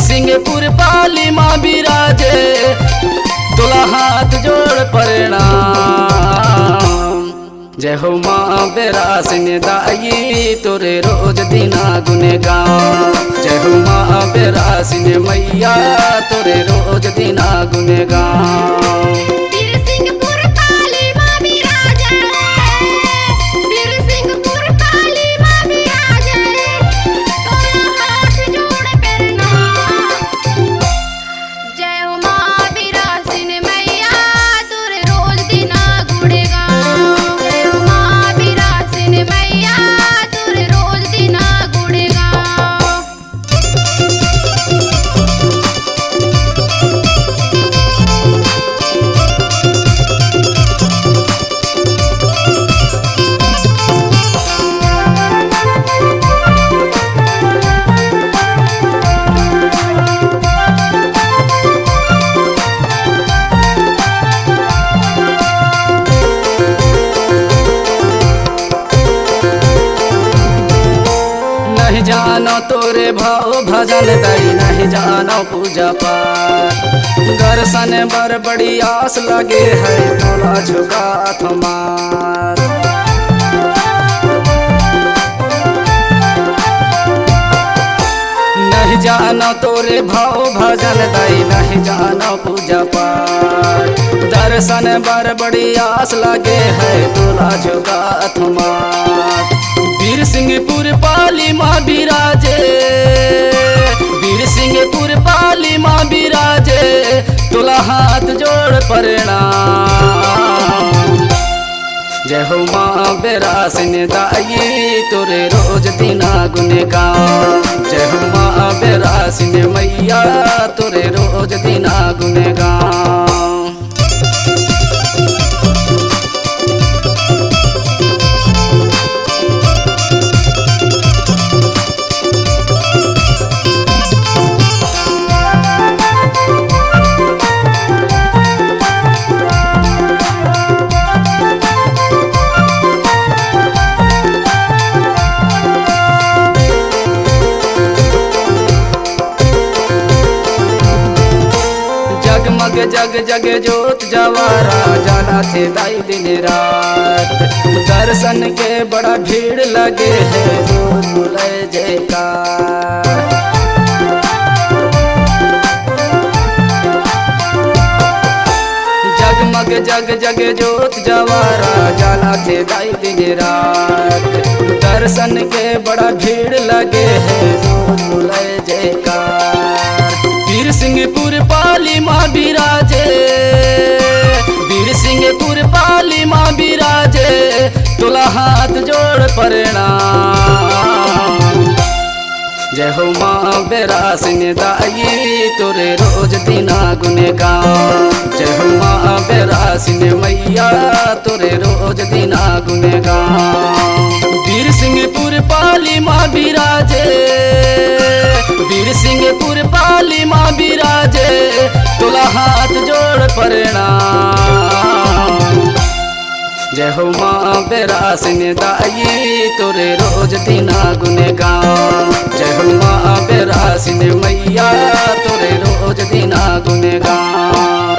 सिंहपुर पाली माँ बिराजे, तुला हाथ जोड़ प्रणाम। जय हो माँ बेरासिन दाई तोरे रोज दिना गुनेगान। जय हो माँ बेरासिन मैया तोरे रोज दिना गुनेगान। नहीं जानो तोरे भाव भजन दई, नहीं जानो पूजा पाठ, दर्शन बर बड़ी आस लगे है तोला झुका थमार। नहीं जानो तोरे भाव भजन दई, नहीं जानो पूजा पाठ, दर्शन बर बड़ी आस लगे है तोला झुका थमार। वीर सिंहपुर पाली माँ बिराजे, वीर सिंहपुर पाली माँ बिराजे, तुला हाथ जोड़ प्रणाम। जय हो माँ बेरासिन दाई तोरे रोज दिना गुनेगान। जय हो माँ बेरासिन मैया तोरे रोज दिना गुनेगान। जगमग जग जग जोत जवारा जाला थे दाई दिन रात, दर्शन के बड़ा भीड़ लगे है जोर बोले जयकार। जगमग जग जग जोत जवारा जाला थे दाई दिन रात, दर्शन के बड़ा भीड़ लगे है जोर बोले जयकार। वीर सिंहपुर पाली माँ बिराजे, वीर सिंहपुर पाली माँ बिराजे, तुला हाथ जोड़ प्रणाम। जय हो माँ बेरासिन दाई तोरे रोज दिना गुनेगान। जय हो माँ बेरासिन मैया तोरे रोज दिना गुनेगान। वीर सिंहपुर पाली माँ बिराजे, वीर सिंहपुर पाली माँ बिराजे, तुला हाथ जोड़ प्रणाम। जय हो माँ बेरासिन दाई तोरे रोज दिना गुनेगान। जय हो माँ बेरासिन मैया तोरे रोज दिना गुनेगान।